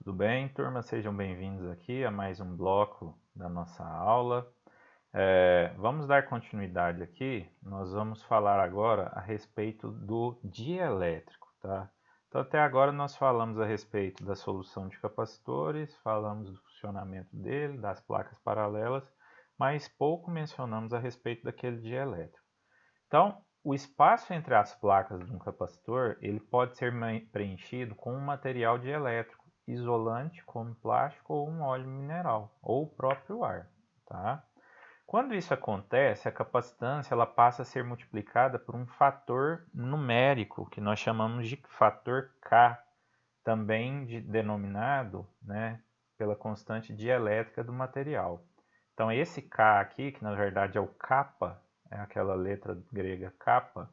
Tudo bem, turma? Sejam bem-vindos aqui a mais um bloco da nossa aula. Vamos dar continuidade aqui. Nós vamos falar agora a respeito do dielétrico, tá? Então, até agora nós falamos a respeito da solução de capacitores, falamos do funcionamento dele, das placas paralelas, mas pouco mencionamos a respeito daquele dielétrico. Então, o espaço entre as placas de um capacitor, ele pode ser preenchido com um material dielétrico, isolante como plástico ou um óleo mineral, ou o próprio ar, tá? Quando isso acontece, a capacitância ela passa a ser multiplicada por um fator numérico, que nós chamamos de fator K, também denominado, né, pela constante dielétrica do material. Então, esse K aqui, que na verdade é o kappa, é aquela letra grega kappa,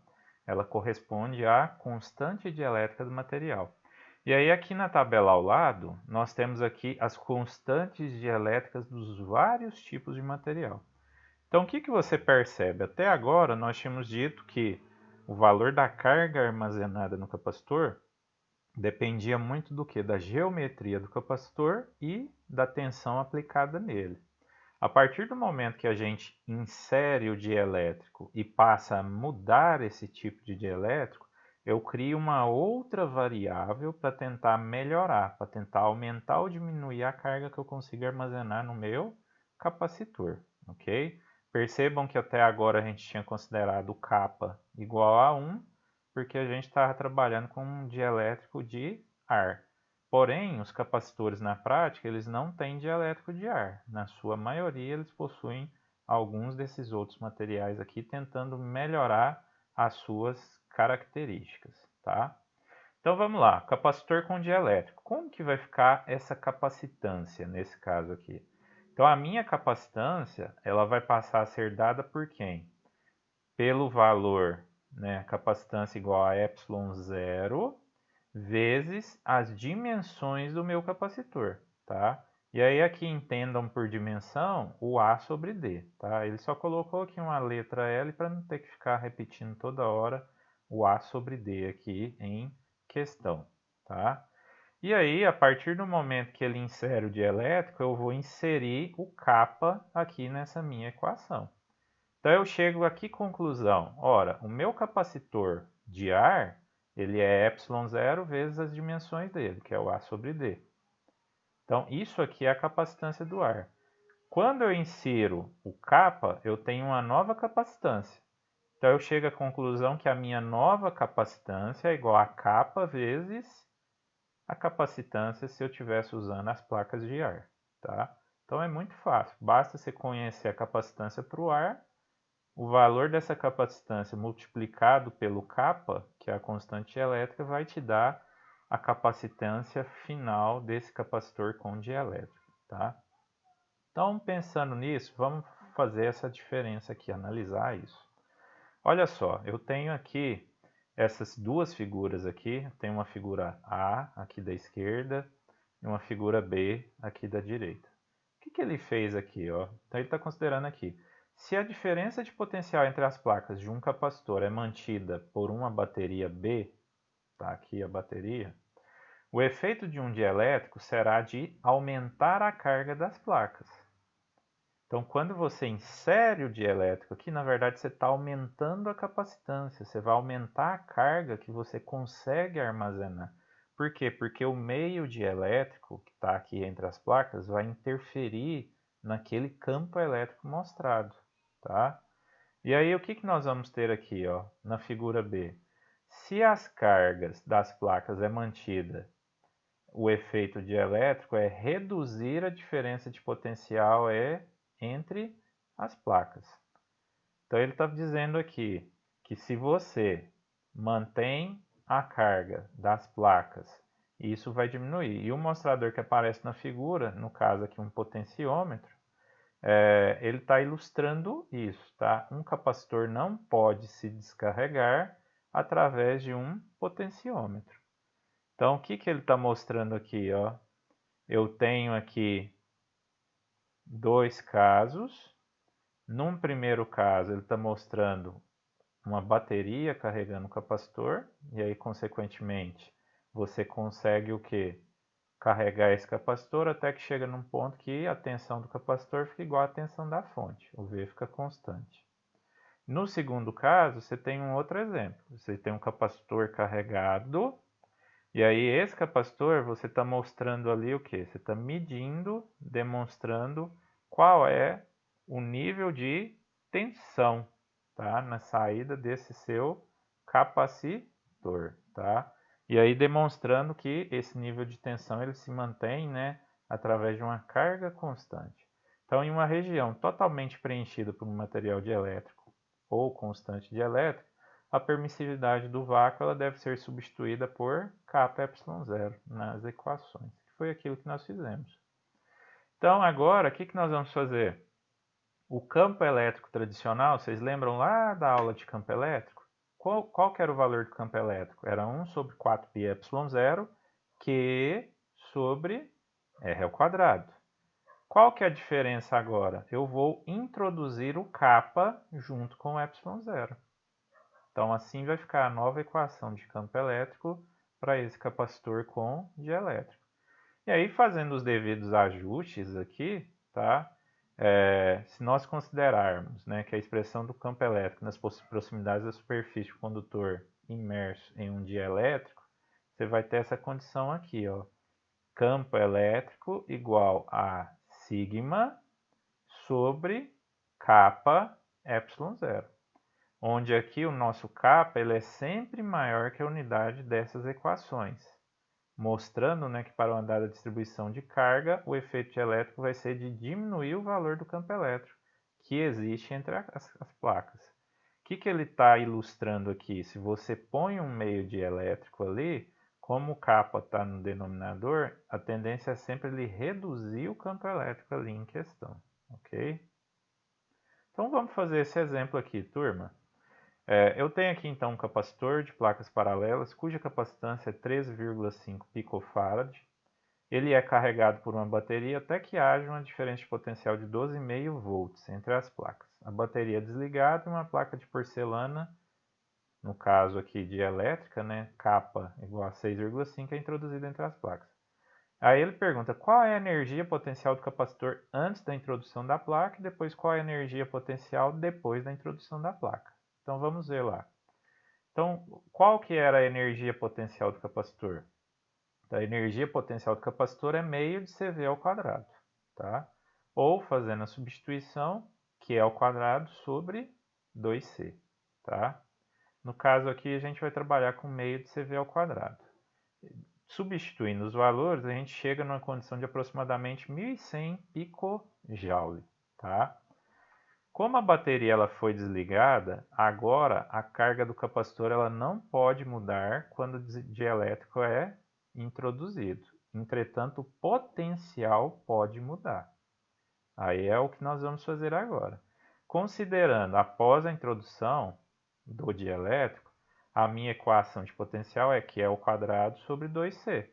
ela corresponde à constante dielétrica do material. E aí aqui na tabela ao lado, nós temos aqui as constantes dielétricas dos vários tipos de material. Então, o que você percebe? Até agora, nós tínhamos dito que o valor da carga armazenada no capacitor dependia muito do que? Da geometria do capacitor e da tensão aplicada nele. A partir do momento que a gente insere o dielétrico e passa a mudar esse tipo de dielétrico, eu crio uma outra variável para tentar melhorar, para tentar aumentar ou diminuir a carga que eu consigo armazenar no meu capacitor, ok? Percebam que até agora a gente tinha considerado o kappa igual a 1, porque a gente estava trabalhando com um dielétrico de ar. Porém, os capacitores na prática, eles não têm dielétrico de ar. Na sua maioria, eles possuem alguns desses outros materiais aqui, tentando melhorar as suas características, tá? Então vamos lá, capacitor com dielétrico. Como que vai ficar essa capacitância nesse caso aqui? Então a minha capacitância, ela vai passar a ser dada por quem? Pelo valor, né, capacitância igual a ε0 vezes as dimensões do meu capacitor, tá? E aí aqui entendam por dimensão o A sobre D, tá? Ele só colocou aqui uma letra L para não ter que ficar repetindo toda hora o A sobre D aqui em questão, tá? E aí, a partir do momento que ele insere o dielétrico, eu vou inserir o kappa aqui nessa minha equação. Então eu chego aqui conclusão, ora, o meu capacitor de ar, ele é ε0 vezes as dimensões dele, que é o A sobre D. Então isso aqui é a capacitância do ar. Quando eu insiro o kappa, eu tenho uma nova capacitância. Então eu chego à conclusão que a minha nova capacitância é igual a kappa vezes a capacitância se eu estivesse usando as placas de ar, tá? Então é muito fácil, basta você conhecer a capacitância para o ar, o valor dessa capacitância multiplicado pelo kappa, que é a constante elétrica, vai te dar a capacitância final desse capacitor com dielétrico, tá? Então, pensando nisso, vamos fazer essa diferença aqui, analisar isso. Olha só, eu tenho aqui essas duas figuras aqui, tem uma figura A aqui da esquerda e uma figura B aqui da direita. O que ele fez aqui? Ó? Então ele está considerando aqui, se a diferença de potencial entre as placas de um capacitor é mantida por uma bateria B, tá aqui a bateria, o efeito de um dielétrico será de aumentar a carga das placas. Então, quando você insere o dielétrico aqui, na verdade você está aumentando a capacitância, você vai aumentar a carga que você consegue armazenar. Por quê? Porque o meio dielétrico que está aqui entre as placas vai interferir naquele campo elétrico mostrado, tá? E aí o que nós vamos ter aqui, ó, na figura B? Se as cargas das placas é mantida, o efeito dielétrico é reduzir a diferença de potencial entre as placas. Então ele está dizendo aqui que se você mantém a carga das placas, isso vai diminuir. E o mostrador que aparece na figura, no caso aqui um potenciômetro, ele está ilustrando isso, tá? Um capacitor não pode se descarregar através de um potenciômetro. Então, o que ele está mostrando aqui? Ó? Eu tenho aqui dois casos. Num primeiro caso, ele está mostrando uma bateria carregando o capacitor, e aí, consequentemente, você consegue o quê? carregar esse capacitor até que chega num ponto que a tensão do capacitor fica igual à tensão da fonte, o V fica constante. No segundo caso, você tem um outro exemplo. Você tem um capacitor carregado, e aí esse capacitor você está mostrando ali o que? Você está medindo, demonstrando qual é o nível de tensão, tá? Na saída desse seu capacitor, tá? E aí demonstrando que esse nível de tensão ele se mantém, né, através de uma carga constante. Então, em uma região totalmente preenchida por um material dielétrico ou constante dielétrica, a permissividade do vácuo ela deve ser substituída por kε0 nas equações, que foi aquilo que nós fizemos. Então, agora, o que nós vamos fazer? O campo elétrico tradicional, vocês lembram lá da aula de campo elétrico? Qual que era o valor do campo elétrico? Era 1 sobre 4πε0 Q sobre R ao quadrado. Qual que é a diferença agora? Eu vou introduzir o kappa junto com o ε0. Então, assim vai ficar a nova equação de campo elétrico para esse capacitor com dielétrico. E aí, fazendo os devidos ajustes aqui, tá? Se nós considerarmos, né, que a expressão do campo elétrico nas proximidades da superfície do condutor imerso em um dielétrico, você vai ter essa condição aqui, ó. Campo elétrico igual a sigma sobre kappa ε0. Onde aqui o nosso kappa ele é sempre maior que a unidade dessas equações, mostrando, né, que para uma dada distribuição de carga, o efeito dielétrico vai ser de diminuir o valor do campo elétrico que existe entre as placas. O que ele está ilustrando aqui? Se você põe um meio dielétrico ali, como o kappa está no denominador, a tendência é sempre ele reduzir o campo elétrico ali em questão, ok? Então vamos fazer esse exemplo aqui, turma. Eu tenho aqui então um capacitor de placas paralelas cuja capacitância é 13,5 picofarad. Ele é carregado por uma bateria até que haja uma diferença de potencial de 12,5 volts entre as placas. A bateria é desligada e uma placa de porcelana, no caso aqui de elétrica, né, kappa igual a 6,5 é introduzida entre as placas. Aí ele pergunta qual é a energia potencial do capacitor antes da introdução da placa e depois qual é a energia potencial depois da introdução da placa. Então vamos ver lá. Então, qual que era a energia potencial do capacitor? Então, a energia potencial do capacitor é meio de CV ao quadrado, tá? Ou fazendo a substituição, Q ao quadrado sobre 2C, tá? No caso aqui, a gente vai trabalhar com meio de CV ao quadrado. Substituindo os valores, a gente chega numa condição de aproximadamente 1.100 picojoule, tá? Como a bateria ela foi desligada, agora a carga do capacitor ela não pode mudar quando o dielétrico é introduzido. Entretanto, o potencial pode mudar. Aí é o que nós vamos fazer agora. Considerando após a introdução do dielétrico, a minha equação de potencial é Q ao quadrado sobre 2C.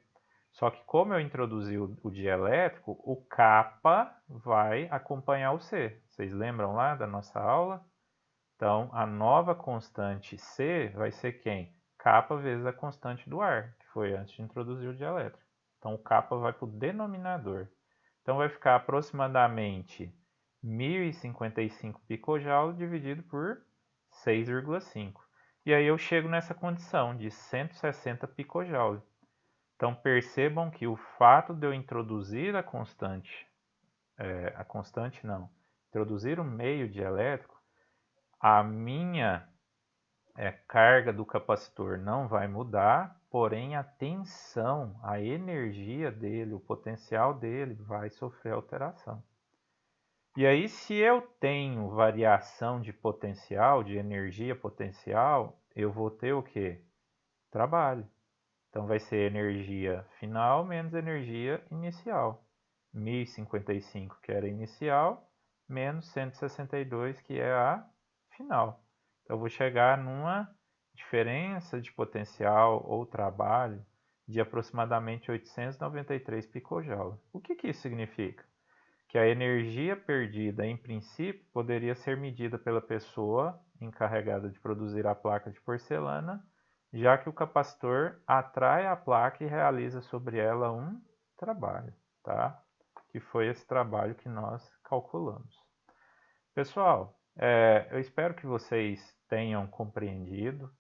Só que como eu introduzi o dielétrico, o kappa vai acompanhar o C. Vocês lembram lá da nossa aula? Então, a nova constante C vai ser quem? Kappa vezes a constante do ar, que foi antes de introduzir o dielétrico. Então, o kappa vai para o denominador. Então, vai ficar aproximadamente 1.055 picojoule dividido por 6,5. E aí eu chego nessa condição de 160 picojoule. Então percebam que o fato de eu introduzir introduzir o meio dielétrico, a minha carga do capacitor não vai mudar, porém a tensão, a energia dele, o potencial dele vai sofrer alteração. E aí, se eu tenho variação de potencial, de energia potencial, eu vou ter o quê? Trabalho. Então, vai ser energia final menos energia inicial. 1055, que era inicial, menos 162, que é a final. Então, eu vou chegar numa diferença de potencial ou trabalho de aproximadamente 893 picojoule. O que isso significa? Que a energia perdida, em princípio, poderia ser medida pela pessoa encarregada de produzir a placa de porcelana, já que o capacitor atrai a placa e realiza sobre ela um trabalho, tá? Que foi esse trabalho que nós calculamos. Pessoal, eu espero que vocês tenham compreendido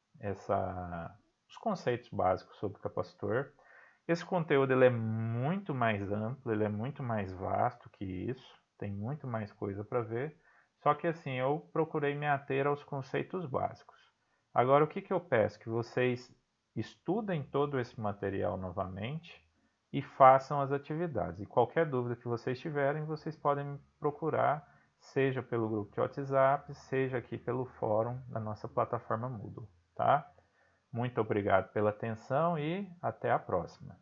os conceitos básicos sobre capacitor. Esse conteúdo ele é muito mais amplo, ele é muito mais vasto que isso, tem muito mais coisa para ver, só que assim, eu procurei me ater aos conceitos básicos. Agora, o que eu peço? Que vocês estudem todo esse material novamente e façam as atividades. E qualquer dúvida que vocês tiverem, vocês podem me procurar, seja pelo grupo de WhatsApp, seja aqui pelo fórum da nossa plataforma Moodle, tá? Muito obrigado pela atenção e até a próxima.